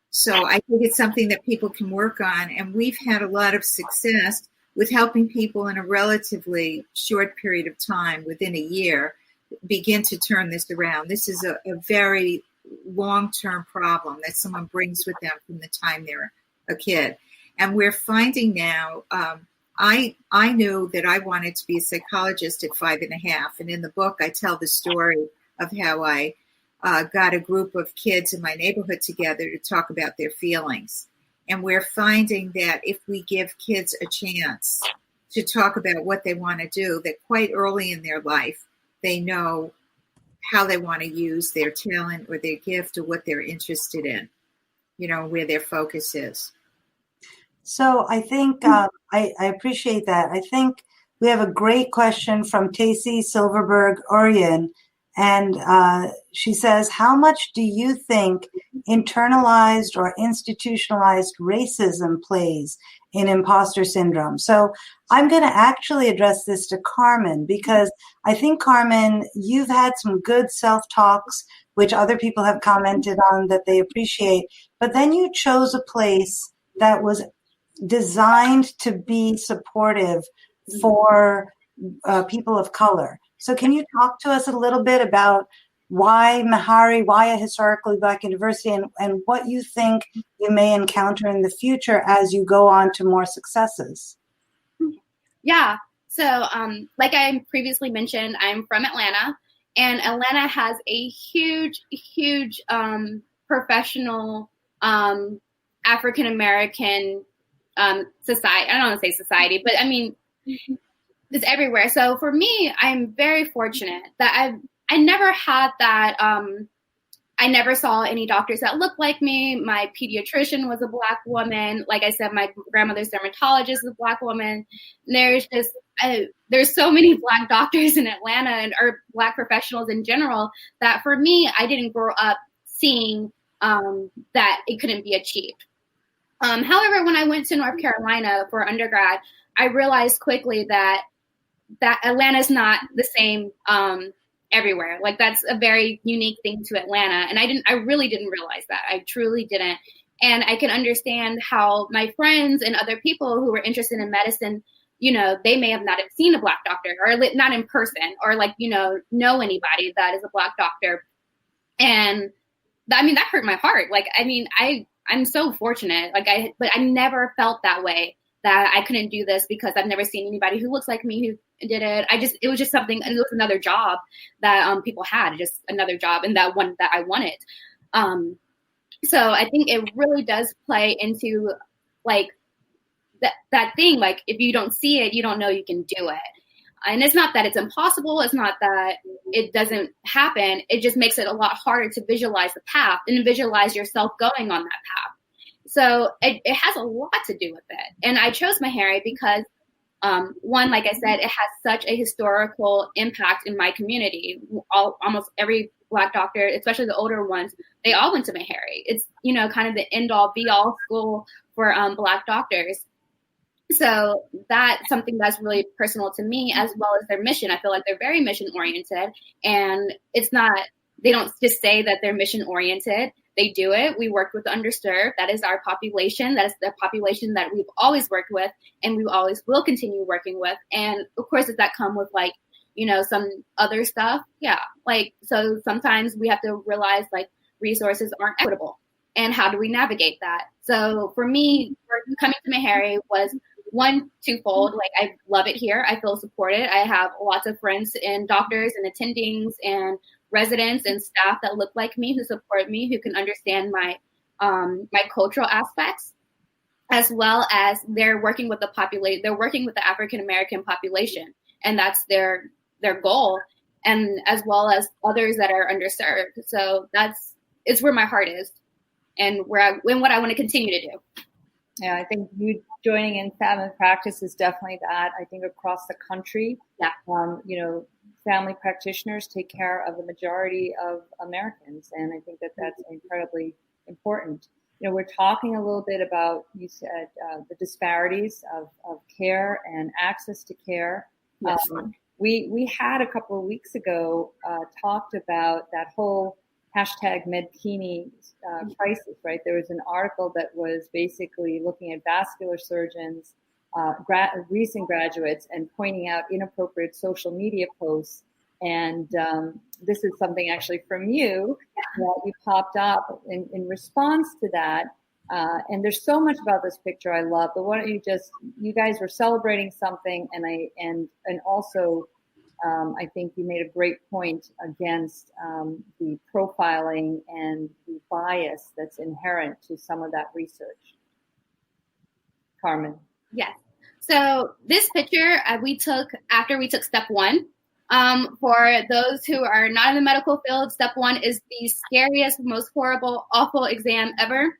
So I think it's something that people can work on, and we've had a lot of success with helping people in a relatively short period of time, within a year, begin to turn this around. This is a very long-term problem that someone brings with them from the time they're a kid. And we're finding now, I knew that I wanted to be a psychologist at 5.5. And in the book, I tell the story of how I got a group of kids in my neighborhood together to talk about their feelings. And we're finding that if we give kids a chance to talk about what they want to do, that quite early in their life, they know how they want to use their talent or their gift or what they're interested in, you know, where their focus is. So I think I appreciate that. I think we have a great question from Tacey Silverberg-Orion. And she says, how much do you think internalized or institutionalized racism plays in imposter syndrome? So I'm going to actually address this to Carmen, because I think, Carmen, you've had some good self-talks, which other people have commented on that they appreciate. But then you chose a place that was designed to be supportive for people of color. So can you talk to us a little bit about why Meharry, why a historically Black university, and what you think you may encounter in the future as you go on to more successes? Yeah. So like I previously mentioned, I'm from Atlanta, and Atlanta has a huge professional African-American society. I don't want to say society, but I mean, it's everywhere. So for me, I'm very fortunate that I never had that. I never saw any doctors that looked like me. My pediatrician was a Black woman. Like I said, my grandmother's dermatologist is a Black woman. There's just there's so many Black doctors in Atlanta or Black professionals in general that for me, I didn't grow up seeing that it couldn't be achieved. However, when I went to North Carolina for undergrad, I realized quickly that Atlanta's not the same everywhere. Like, that's a very unique thing to Atlanta. And I really didn't realize that. I truly didn't. And I can understand how my friends and other people who were interested in medicine, you know, they may have not seen a Black doctor or not in person or like, you know anybody that is a Black doctor. And that hurt my heart. Like, I'm so fortunate. But I never felt that way, that I couldn't do this because I've never seen anybody who looks like me who did it. It was just something, it was another job that people had, just another job, and that one that I wanted. So I think it really does play into like that thing, like if you don't see it, you don't know you can do it. And it's not that it's impossible. It's not that it doesn't happen. It just makes it a lot harder to visualize the path and visualize yourself going on that path. So it has a lot to do with it. And I chose Meharry because, one, like I said, it has such a historical impact in my community. Almost every Black doctor, especially the older ones, they all went to Meharry. It's, kind of the end-all, be-all school for Black doctors. So that's something that's really personal to me, as well as their mission. I feel like they're very mission-oriented, and it's not, they don't just say that they're mission-oriented. They do it. We work with the underserved. That is our population. That is the population that we've always worked with, and we always will continue working with. And of course, does that come with some other stuff? Yeah. So sometimes we have to realize resources aren't equitable, and how do we navigate that? So for me, coming to Meharry was twofold. I love it here. I feel supported. I have lots of friends and doctors and attendings and residents and staff that look like me, who support me, who can understand my cultural aspects, as well as they're working with They're working with the African American population, and that's their goal, and as well as others that are underserved. So it's where my heart is, and what I want to continue to do. Yeah, I think you joining in family practice is definitely that. I think across the country, family practitioners take care of the majority of Americans, and I think that's incredibly important. We're talking a little bit about, you said, the disparities of care and access to care. Yes. We had a couple of weeks ago talked about that whole hashtag Medkini crisis, right? There was an article that was basically looking at vascular surgeons, recent graduates, and pointing out inappropriate social media posts. And this is something actually from you that you popped up in response to that. And there's so much about this picture I love, but why don't you guys were celebrating something, and also I think you made a great point against the profiling and the bias that's inherent to some of that research. Carmen. Yes. So this picture we took after we took step one. For those who are not in the medical field, step one is the scariest, most horrible, awful exam ever.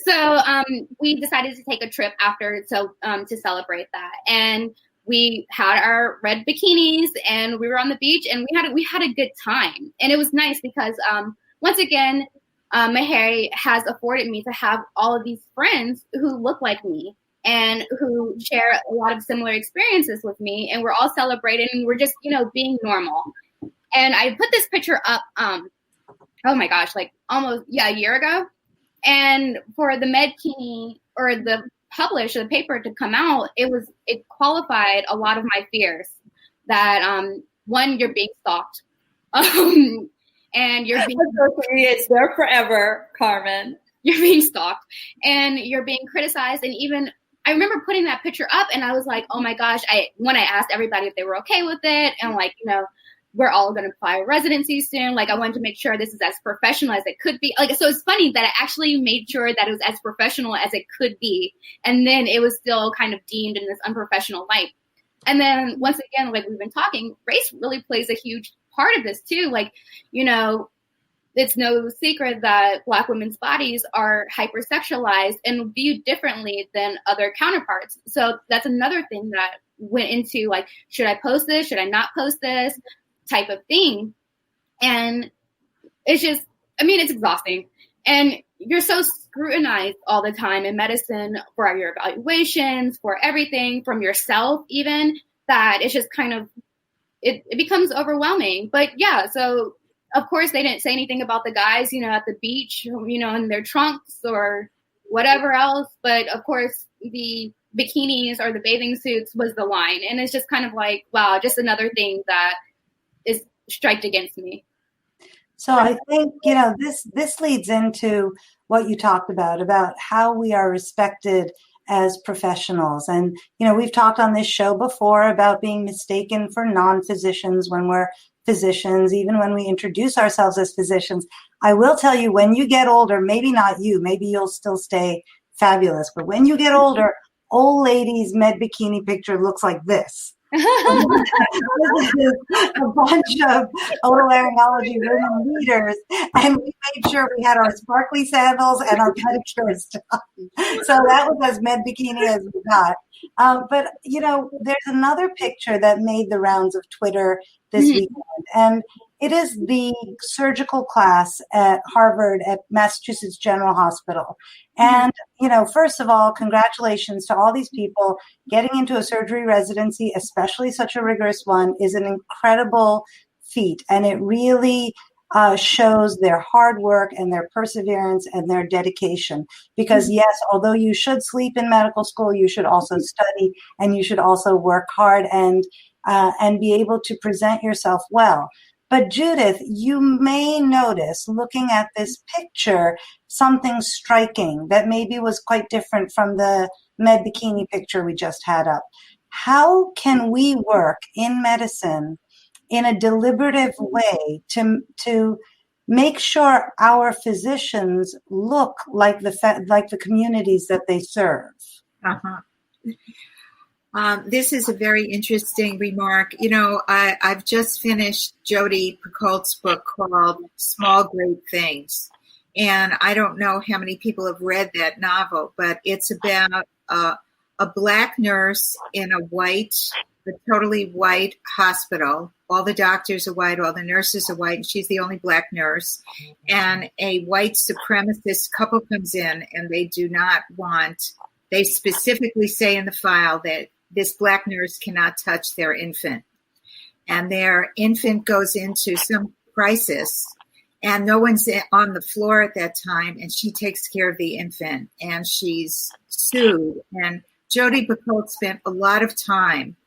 So we decided to take a trip after to celebrate that, and we had our red bikinis, and we were on the beach, and we had a good time, and it was nice because once again, Meharry has afforded me to have all of these friends who look like me and who share a lot of similar experiences with me, and we're all celebrating, and we're just being normal. And I put this picture up, oh my gosh, almost a year ago. And for the Medkini or the paper to come out, it qualified a lot of my fears that one, you're being stalked, and you're being it's there forever, Carmen. You're being stalked, and you're being criticized, and even I remember putting that picture up, and I was like, oh my gosh! When I asked everybody if they were okay with it, and we're all going to apply residency soon. I wanted to make sure this is as professional as it could be. So it's funny that I actually made sure that it was as professional as it could be. And then it was still kind of deemed in this unprofessional light. And then once again, we've been talking, race really plays a huge part of this too. It's no secret that Black women's bodies are hypersexualized and viewed differently than other counterparts. So that's another thing that went into should I post this? Should I not post this? Type of thing. And it's just, it's exhausting. And you're so scrutinized all the time in medicine for your evaluations, for everything, from yourself even, that it's just kind of, it becomes overwhelming. But yeah, so of course they didn't say anything about the guys, at the beach, in their trunks or whatever else. But of course the bikinis or the bathing suits was the line. And it's just kind of wow, just another thing that is striked against me. So I think, this leads into what you talked about how we are respected as professionals. And, we've talked on this show before about being mistaken for non-physicians when we're physicians, even when we introduce ourselves as physicians. I will tell you, when you get older, maybe not you, maybe you'll still stay fabulous, but when you get older, old lady's med bikini picture looks like this. This is a bunch of otolaryngology women leaders, and we made sure we had our sparkly sandals and our pedicures done. So that was as med bikini as we got. But, you know, there's another picture that made the rounds of Twitter this weekend, and it is the surgical class at Harvard at Massachusetts General Hospital. And, you know, first of all, congratulations to all these people. Getting into a surgery residency, especially such a rigorous one, is an incredible feat. And it really shows their hard work and their perseverance and their dedication. Because yes, although you should sleep in medical school, you should also study, and you should also work hard and be able to present yourself well. But Judith, you may notice, looking at this picture, something striking that maybe was quite different from the med bikini picture we just had up. How can we work in medicine in a deliberative way to make sure our physicians look like the communities that they serve? Uh-huh. This is a very interesting remark. You know, I've just finished Jodi Picoult's book called Small Great Things. And I don't know how many people have read that novel, but it's about a Black nurse in a totally white hospital. All the doctors are white, all the nurses are white, and she's the only Black nurse. And a white supremacist couple comes in, and they specifically say in the file that this Black nurse cannot touch their infant. And their infant goes into some crisis, and no one's on the floor at that time, and she takes care of the infant, and she's sued. And Jodi Picoult spent a lot of time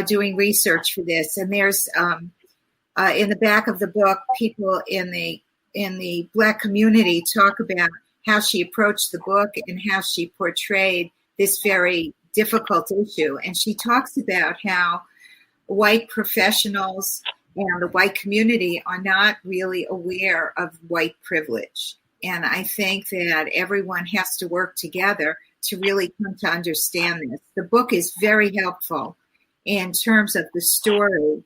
doing research for this. And there's, in the back of the book, people in the Black community talk about how she approached the book and how she portrayed this very difficult issue. And she talks about how white professionals and the white community are not really aware of white privilege. And I think that everyone has to work together to really come to understand this. The book is very helpful in terms of the story,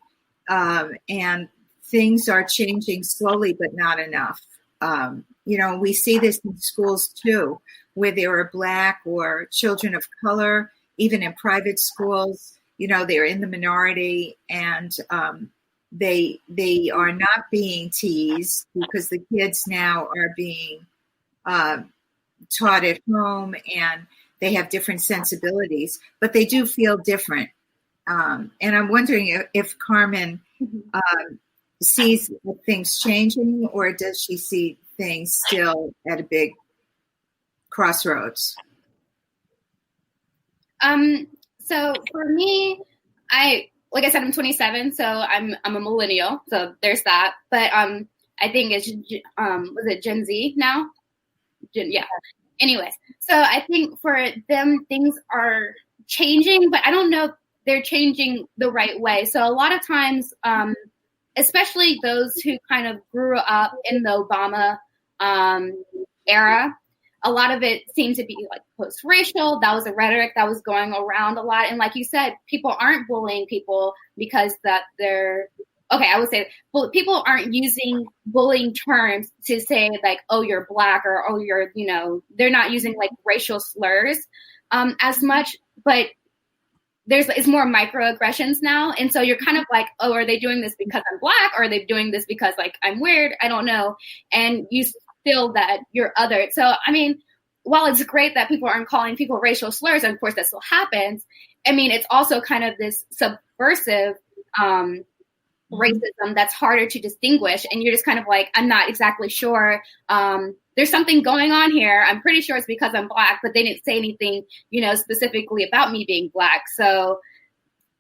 and things are changing slowly, but not enough. You know, we see this in schools too, where there are Black or children of color, even in private schools, you know, they're in the minority, and they are not being teased because the kids now are being taught at home, and they have different sensibilities, but they do feel different. And I'm wondering if Carmen sees things changing, or does she see things still at a big crossroads? So for me, like I said, I'm 27, so I'm a millennial, so there's that. But I think it's was it Gen Z now? Yeah. Anyways, so I think for them things are changing, but I don't know if they're changing the right way. So a lot of times, especially those who kind of grew up in the Obama era, a lot of it seems to be like post-racial. That was a rhetoric that was going around a lot. And like you said, people aren't bullying people because that they're, okay, I would say people aren't using bullying terms to say like, oh, you're Black, or, oh, you're, you know, they're not using like racial slurs as much, but it's more microaggressions now. And so you're kind of like, oh, are they doing this because I'm Black, or are they doing this because like I'm weird? I don't know. And you feel that you're other. So, I mean, while it's great that people aren't calling people racial slurs, and of course that still happens, I mean, it's also kind of this subversive racism that's harder to distinguish. And you're just kind of like, I'm not exactly sure. There's something going on here. I'm pretty sure it's because I'm Black, but they didn't say anything, you know, specifically about me being Black. So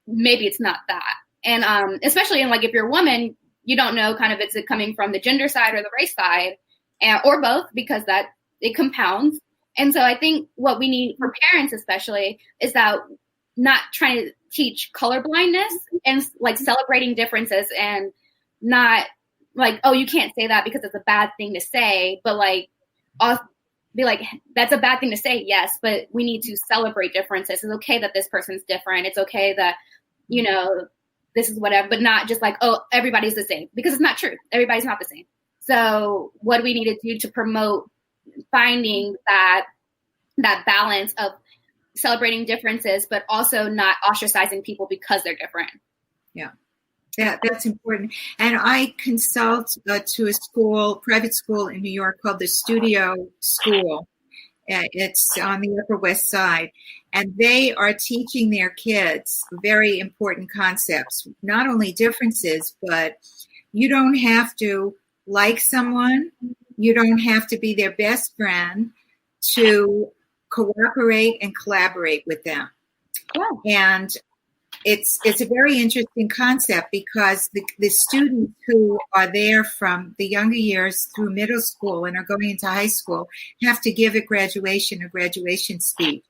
maybe it's not that. And especially in like, if you're a woman, you don't know kind of it's coming from the gender side or the race side, or both, because that it compounds. And so I think what we need for parents especially is that not trying to teach colorblindness and like celebrating differences, and not like, oh, you can't say that because it's a bad thing to say, but like be like, that's a bad thing to say, yes, but we need to celebrate differences. It's okay that this person's different. It's okay that, you know, this is whatever, but not just like, oh, everybody's the same, because it's not true. Everybody's not the same. So what do we need to do to promote finding that balance of celebrating differences, but also not ostracizing people because they're different? Yeah. That's important. And I consult to a private school in New York called the Studio School. It's on the Upper West Side. And they are teaching their kids very important concepts, not only differences, but you don't have to like someone. You don't have to be their best friend to cooperate and collaborate with them. Wow. And it's a very interesting concept, because the students who are there from the younger years through middle school and are going into high school have to give a graduation speech.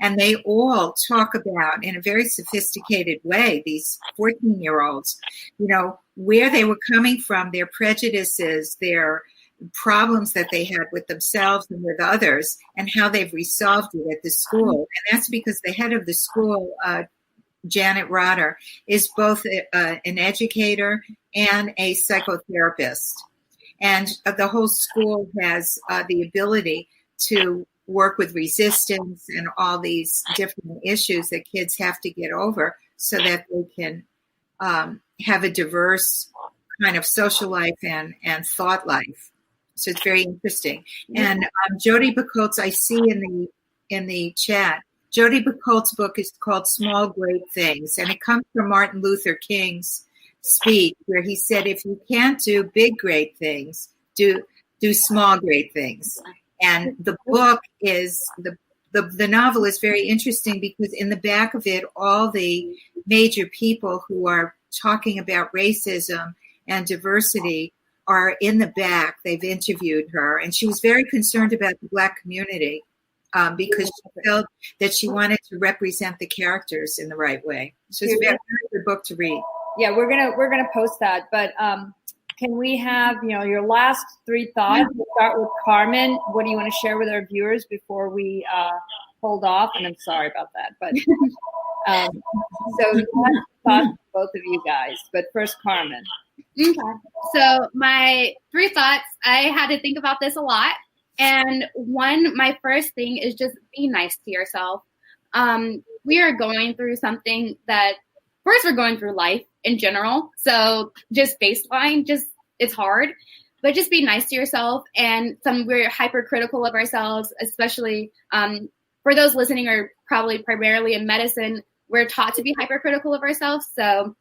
And they all talk about, in a very sophisticated way, these 14-year-olds, you know, where they were coming from, their prejudices, their problems that they had with themselves and with others, and how they've resolved it at the school. And that's because the head of the school, Janet Rotter, is both an educator and a psychotherapist. And the whole school has the ability to work with resistance and all these different issues that kids have to get over so that they can have a diverse kind of social life and thought life. So it's very interesting. And Jody Bacolt's, I see in the chat, Jody Bacolt's book is called Small Great Things, and it comes from Martin Luther King's speech, where he said, if you can't do big great things, do small great things. And the book is, the novel is very interesting, because in the back of it, all the major people who are talking about racism and diversity are in the back. They've interviewed her, and she was very concerned about the Black community. Because she felt that she wanted to represent the characters in the right way. So it's a very good book to read. Yeah, we're gonna post that. But can we have, you know, your last 3 thoughts? We'll start with Carmen. What do you want to share with our viewers before we hold off? And I'm sorry about that, but so last thoughts, both of you guys. But first, Carmen. Okay. So my 3 thoughts. I had to think about this a lot. And my first thing is just be nice to yourself. We are going through something that, first, we're going through life in general. So just baseline, it's hard, but just be nice to yourself. And we're hypercritical of ourselves, especially for those listening are probably primarily in medicine. We're taught to be hypercritical of ourselves. So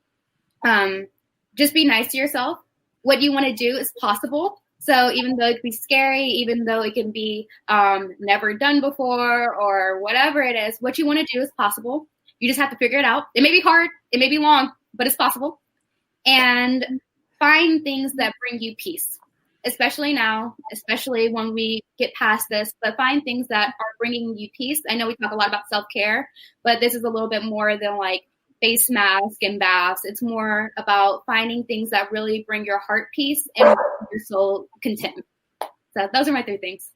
just be nice to yourself. What you want to do is possible. So even though it can be scary, even though it can be never done before or whatever it is, what you want to do is possible. You just have to figure it out. It may be hard, it may be long, but it's possible. And find things that bring you peace, especially now, especially when we get past this, but find things that are bringing you peace. I know we talk a lot about self-care, but this is a little bit more than like face mask and baths. It's more about finding things that really bring your heart peace and your soul content. So those are my 3 things.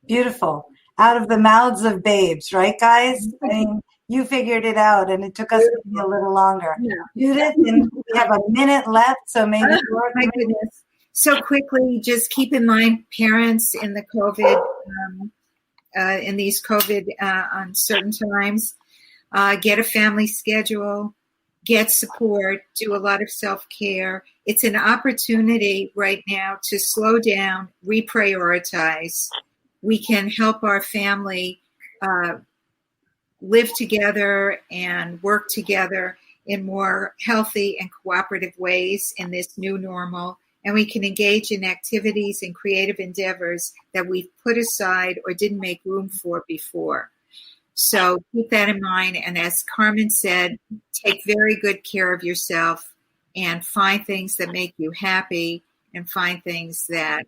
Beautiful. Out of the mouths of babes, right, guys? I mean, you figured it out, and it took us a little longer. Yeah. Judith, and we have a minute left, so maybe. My goodness. So quickly, just keep in mind, parents in the COVID, in these COVID uncertain times, get a family schedule, get support, do a lot of self-care. It's an opportunity right now to slow down, reprioritize. We can help our family live together and work together in more healthy and cooperative ways in this new normal. And we can engage in activities and creative endeavors that we've put aside or didn't make room for before. So keep that in mind. And as Carmen said, take very good care of yourself and find things that make you happy and find things that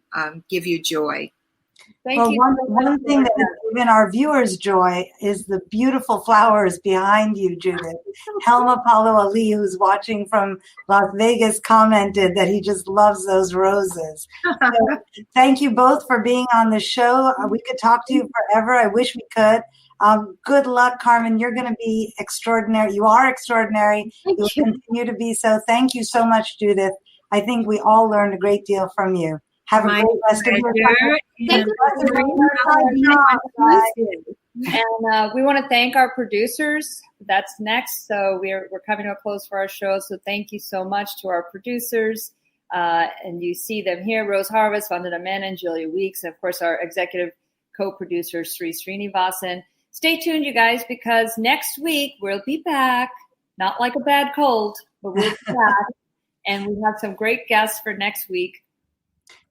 give you joy. Thank you. One thing that is even our viewers' joy is the beautiful flowers behind you, Judith. Helma Paulo Ali, who's watching from Las Vegas, commented that he just loves those roses. So thank you both for being on the show. We could talk to you forever. I wish we could. Good luck, Carmen. You're going to be extraordinary. You are extraordinary. You'll continue to be so. Thank you so much, Judith. I think we all learned a great deal from you. Have a great rest of your time. And we want to thank our producers. That's next. So we're coming to a close for our show. So thank you so much to our producers. And you see them here, Rose Harvest, Vandana Menon, Julia Weeks, and of course our executive co-producer, Sri Srinivasan. Stay tuned, you guys, because next week we'll be back. Not like a bad cold, but we'll be back. And we have some great guests for next week.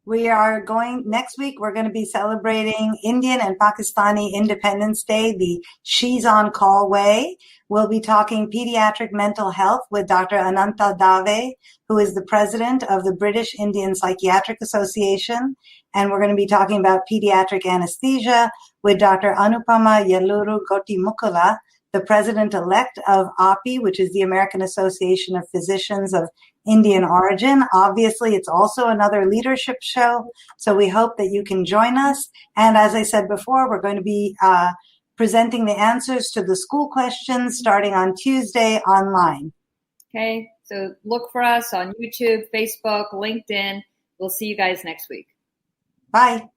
We are going next week. We're going to be celebrating Indian and Pakistani Independence Day, the She's on Call way. We'll be talking pediatric mental health with Dr. Ananta Dave, who is the president of the British Indian Psychiatric Association. And we're going to be talking about pediatric anesthesia with Dr. Anupama Yelluru Gotimukula, the president-elect of API, which is the American Association of Physicians of Indian Origin. Obviously, it's also another leadership show, so we hope that you can join us. And as I said before, we're going to be presenting the answers to the school questions starting on Tuesday online. Okay, so look for us on YouTube, Facebook, LinkedIn. We'll see you guys next week. Bye.